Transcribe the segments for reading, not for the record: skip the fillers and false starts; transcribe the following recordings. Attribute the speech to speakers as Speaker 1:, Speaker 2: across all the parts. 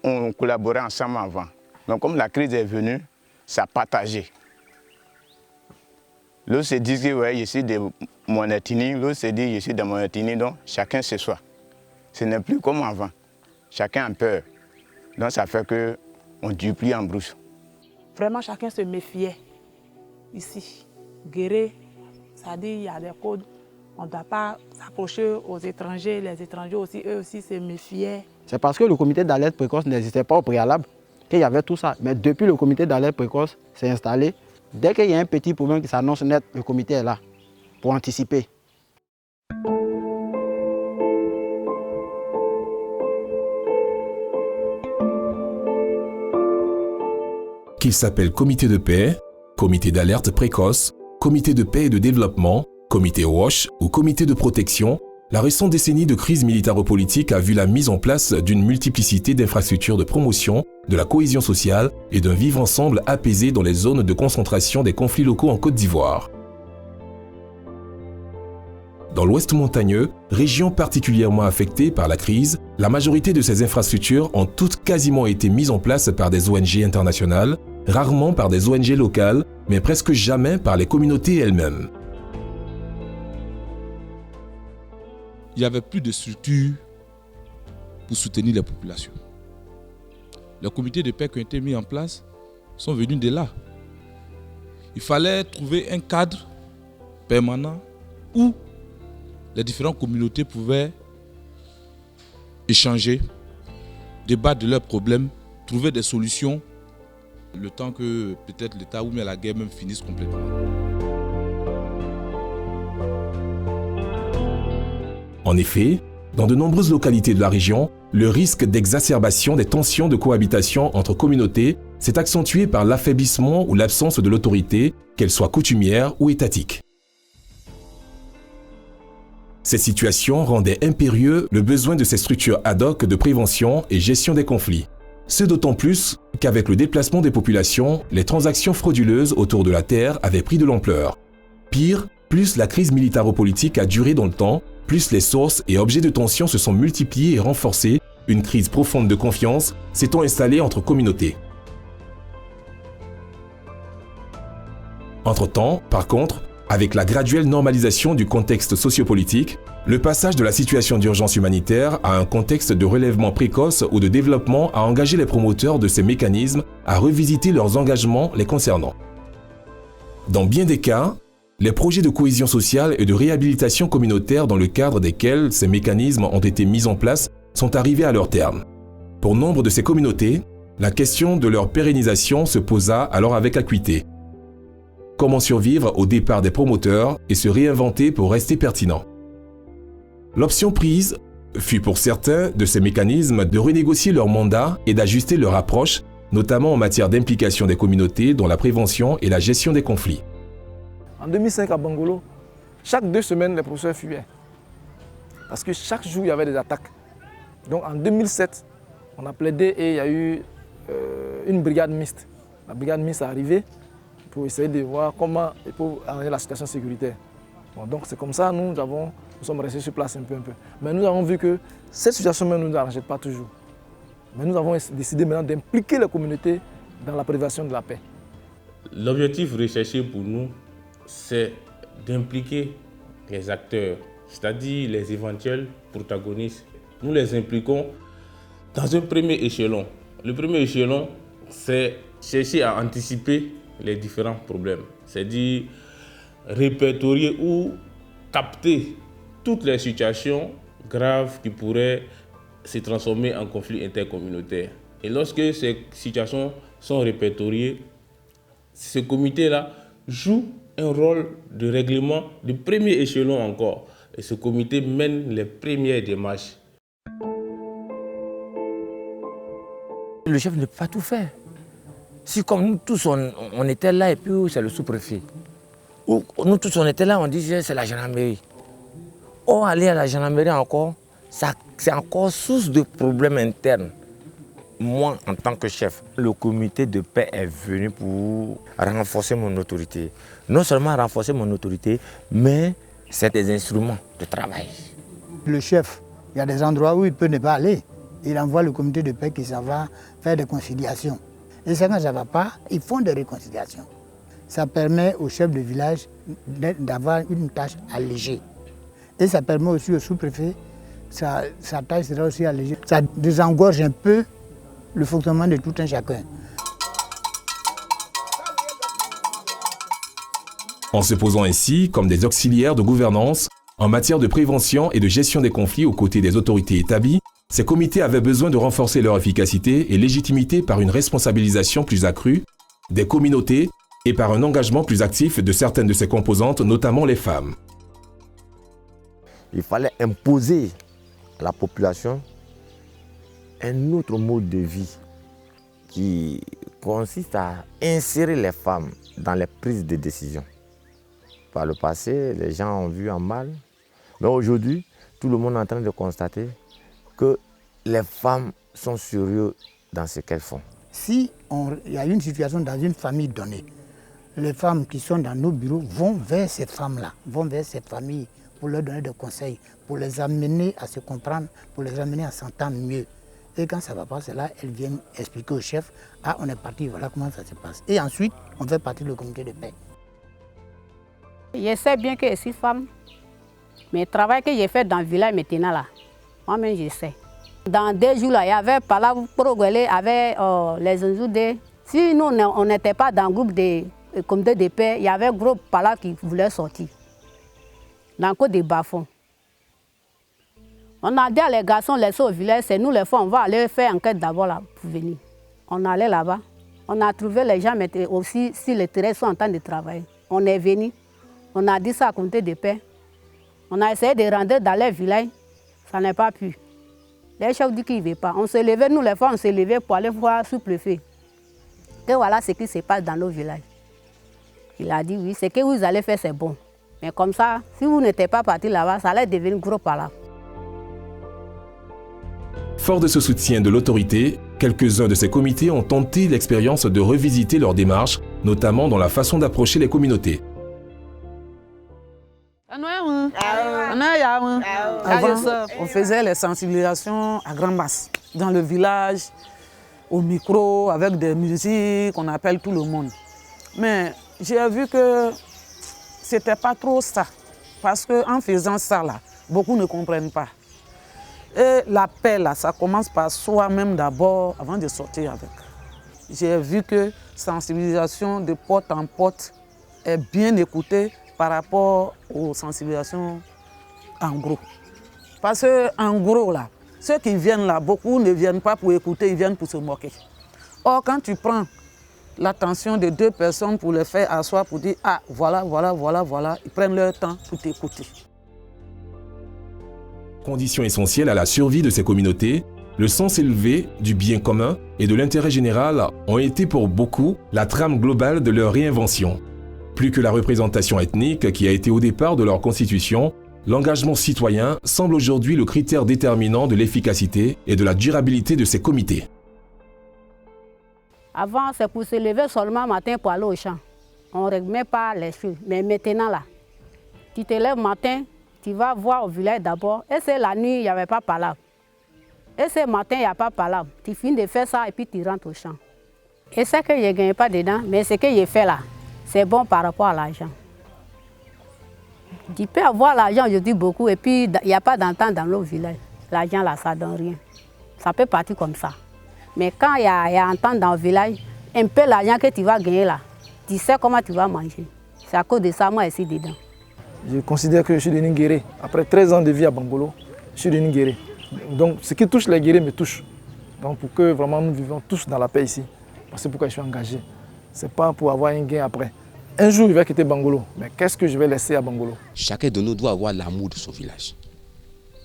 Speaker 1: on collaborait ensemble avant. Donc comme la crise est venue, ça a partagé. L'autre se dit que ouais, je suis de mon ethnie, l'autre se dit je suis de mon ethnie, donc chacun chez soi. Ce n'est plus comme avant. Chacun a peur. Donc ça fait qu'on duplie en brousse.
Speaker 2: Vraiment, chacun se méfiait ici. Guéret, ça dit il y a des codes. On ne doit pas s'approcher aux étrangers. Les étrangers aussi, eux aussi se méfiaient.
Speaker 3: C'est parce que le comité d'alerte précoce n'existait pas au préalable qu'il y avait tout ça. Mais depuis le comité d'alerte précoce s'est installé, dès qu'il y a un petit problème qui s'annonce net, le comité est là pour anticiper.
Speaker 4: Qu'il s'appelle comité de paix, comité d'alerte précoce, comité de paix et de développement, comité WASH ou comité de protection, la récente décennie de crise militaro-politique a vu la mise en place d'une multiplicité d'infrastructures de promotion, de la cohésion sociale et d'un vivre ensemble apaisé dans les zones de concentration des conflits locaux en Côte d'Ivoire. Dans l'Ouest montagneux, région particulièrement affectée par la crise, la majorité de ces infrastructures ont toutes quasiment été mises en place par des ONG internationales, rarement par des ONG locales, mais presque jamais par les communautés elles-mêmes.
Speaker 5: Il n'y avait plus de structures pour soutenir les populations. Les comités de paix qui ont été mis en place sont venus de là. Il fallait trouver un cadre permanent où les différentes communautés pouvaient échanger, débattre de leurs problèmes, trouver des solutions, le temps que peut-être l'État ou bien la guerre même finisse complètement.
Speaker 4: En effet, dans de nombreuses localités de la région, le risque d'exacerbation des tensions de cohabitation entre communautés s'est accentué par l'affaiblissement ou l'absence de l'autorité, qu'elle soit coutumière ou étatique. Ces situations rendaient impérieux le besoin de ces structures ad hoc de prévention et gestion des conflits. Ce d'autant plus qu'avec le déplacement des populations, les transactions frauduleuses autour de la terre avaient pris de l'ampleur. Pire, plus la crise militaro-politique a duré dans le temps, plus les sources et objets de tension se sont multipliés et renforcés, une crise profonde de confiance s'étant installée entre communautés. Entre-temps, par contre, avec la graduelle normalisation du contexte sociopolitique, le passage de la situation d'urgence humanitaire à un contexte de relèvement précoce ou de développement a engagé les promoteurs de ces mécanismes à revisiter leurs engagements les concernant. Dans bien des cas, les projets de cohésion sociale et de réhabilitation communautaire dans le cadre desquels ces mécanismes ont été mis en place sont arrivés à leur terme. Pour nombre de ces communautés, la question de leur pérennisation se posa alors avec acuité. Comment survivre au départ des promoteurs et se réinventer pour rester pertinent? L'option prise fut pour certains de ces mécanismes de renégocier leur mandat et d'ajuster leur approche, notamment en matière d'implication des communautés dans la prévention et la gestion des conflits.
Speaker 6: En 2005 à Bangolo, chaque 2 semaines, les professeurs fuyaient. Parce que chaque jour, il y avait des attaques. Donc en 2007, on a plaidé et il y a eu une brigade mixte. La brigade mixte est arrivée pour essayer de voir comment il faut arranger la situation sécuritaire. Bon, donc c'est comme ça nous sommes restés sur place un peu. Mais nous avons vu que cette situation ne nous arrangeait pas toujours. Mais nous avons décidé maintenant d'impliquer les communautés dans la préservation de la paix.
Speaker 7: L'objectif recherché pour nous, c'est d'impliquer les acteurs, c'est-à-dire les éventuels protagonistes. Nous les impliquons dans un premier échelon. Le premier échelon, c'est chercher à anticiper les différents problèmes, c'est-à-dire répertorier ou capter toutes les situations graves qui pourraient se transformer en conflits intercommunautaires. Et lorsque ces situations sont répertoriées, ce comité-là joue un rôle de règlement de premier échelon encore. Et ce comité mène les premières démarches.
Speaker 8: Le chef ne peut pas tout faire. Si comme nous tous on était là et puis c'est le sous-préfet. Ou nous tous on était là, on disait c'est la gendarmerie. Or aller à la gendarmerie encore, c'est encore source de problèmes internes. Moi, en tant que chef, le comité de paix est venu pour renforcer mon autorité. Non seulement renforcer mon autorité, mais c'est des instruments de travail.
Speaker 9: Le chef, il y a des endroits où il peut ne pas aller. il envoie le comité de paix qui ça va faire des conciliations. Et ça, quand ça ne va pas, ils font des réconciliations. Ça permet au chef de village d'avoir une tâche allégée. Et ça permet aussi au sous-préfet, sa tâche sera aussi allégée. Ça désengorge un peu le fonctionnement de tout un chacun.
Speaker 4: En se posant ainsi comme des auxiliaires de gouvernance en matière de prévention et de gestion des conflits aux côtés des autorités établies, ces comités avaient besoin de renforcer leur efficacité et légitimité par une responsabilisation plus accrue des communautés et par un engagement plus actif de certaines de ses composantes, notamment les femmes.
Speaker 8: Il fallait imposer à la population un autre mode de vie qui consiste à insérer les femmes dans les prises de décision. Par le passé, les gens ont vu en mal, mais aujourd'hui, tout le monde est en train de constater que les femmes sont sérieuses dans ce qu'elles font.
Speaker 9: Si il y a une situation dans une famille donnée, les femmes qui sont dans nos bureaux vont vers ces femmes-là, vont vers ces familles pour leur donner des conseils, pour les amener à se comprendre, pour les amener à s'entendre mieux. Et quand ça ne va pas, c'est là elles viennent expliquer au chef, ah on est parti, voilà comment ça se passe. Et ensuite, on fait partie du comité de paix.
Speaker 10: Je sais bien que je suis femme, mais le travail que j'ai fait dans le village maintenant là, moi-même je sais. Dans 2 jours là, il y avait par là pour rigoler avec les Nzoudé. Si nous on n'était pas dans le groupe de comité de paix, il y avait un groupe par là qui voulait sortir. Dans le côté des bas-fonds. On a dit à les garçons laissés au village, c'est nous les femmes, on va aller faire enquête d'abord là pour venir. On allait là-bas, on a trouvé les gens mais aussi si les terrains sont en train de travailler. On est venu. On a dit ça au comité de paix. On a essayé de rentrer dans les villages. Ça n'a pas pu. Les chefs disent qu'ils ne veulent pas. On se levait, nous les femmes, on se levait pour aller voir le sous-préfet. Et voilà ce qui se passe dans nos villages. Il a dit oui, ce que vous allez faire, c'est bon. Mais comme ça, si vous n'étiez pas parti là-bas, ça allait devenir gros par là.
Speaker 4: Fort de ce soutien de l'autorité, quelques-uns de ces comités ont tenté l'expérience de revisiter leur démarche, notamment dans la façon d'approcher les communautés.
Speaker 11: Avant, on faisait les sensibilisations à grande masse, dans le village, au micro, avec des musiques, on appelle tout le monde. Mais j'ai vu que ce n'était pas trop ça, parce qu'en faisant ça, là, beaucoup ne comprennent pas. Et la paix, là, ça commence par soi-même d'abord, avant de sortir avec. J'ai vu que sensibilisation de porte en porte est bien écoutée par rapport aux sensibilisations en gros. Parce qu'en gros, là, ceux qui viennent là, beaucoup ne viennent pas pour écouter, ils viennent pour se moquer. Or, quand tu prends l'attention de 2 personnes pour les faire asseoir, pour dire « Ah, voilà, ils prennent leur temps pour t'écouter. »
Speaker 4: Condition essentielle à la survie de ces communautés, le sens élevé du bien commun et de l'intérêt général ont été pour beaucoup la trame globale de leur réinvention. Plus que la représentation ethnique qui a été au départ de leur constitution, l'engagement citoyen semble aujourd'hui le critère déterminant de l'efficacité et de la durabilité de ces comités.
Speaker 10: Avant, c'est pour se lever seulement matin pour aller au champ. On ne remet pas les choses. Mais maintenant, là, tu te lèves matin, tu vas voir au village d'abord. Et c'est la nuit, il n'y avait pas palabre. Et c'est matin, il n'y a pas palabre. Tu finis de faire ça et puis tu rentres au champ. Et c'est que je ne gagne pas dedans, mais ce que j'ai fait là, c'est bon par rapport à l'argent. Tu peux avoir l'argent, je dis beaucoup, et puis il n'y a pas d'entente dans le village. L'argent là, ça ne donne rien. Ça peut partir comme ça. Mais quand il y a entente dans le village, un peu l'argent que tu vas gagner là, tu sais comment tu vas manger. C'est à cause de ça, moi, je suis dedans.
Speaker 6: Je considère que je suis devenu guéri. Après 13 ans de vie à Bangolo, je suis devenu guéri. Donc ce qui touche les guéris me touche. Donc pour que vraiment nous vivons tous dans la paix ici, c'est pourquoi je suis engagé. Ce n'est pas pour avoir un gain après. Un jour, je vais quitter Bangolo, mais qu'est-ce que je vais laisser à Bangolo?
Speaker 12: Chacun de nous doit avoir l'amour de son village.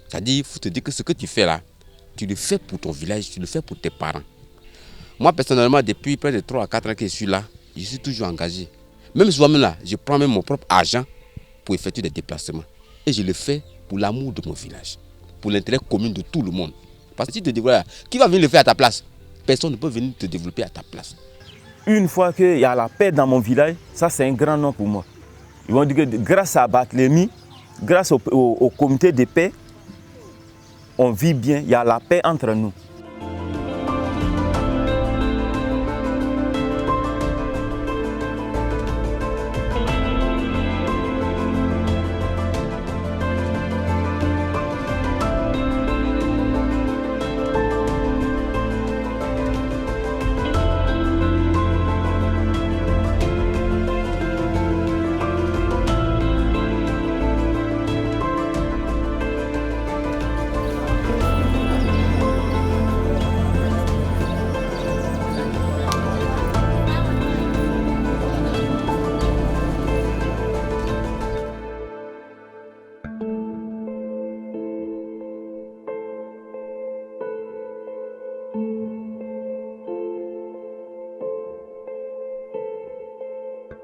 Speaker 12: C'est-à-dire, il faut te dire que ce que tu fais là, tu le fais pour ton village, tu le fais pour tes parents. Moi, personnellement, depuis près de 3 à 4 ans que je suis là, je suis toujours engagé. Même souvent là, je prends même mon propre argent pour effectuer des déplacements. Et je le fais pour l'amour de mon village, pour l'intérêt commun de tout le monde. Parce que si tu te développes, qui va venir le faire à ta place? Personne ne peut venir te développer à ta place.
Speaker 13: Une fois qu'il y a la paix dans mon village, ça c'est un grand nom pour moi. Ils vont dire que grâce à Barthélemy, grâce au comité de paix, on vit bien, il y a la paix entre nous.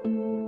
Speaker 14: Thank you.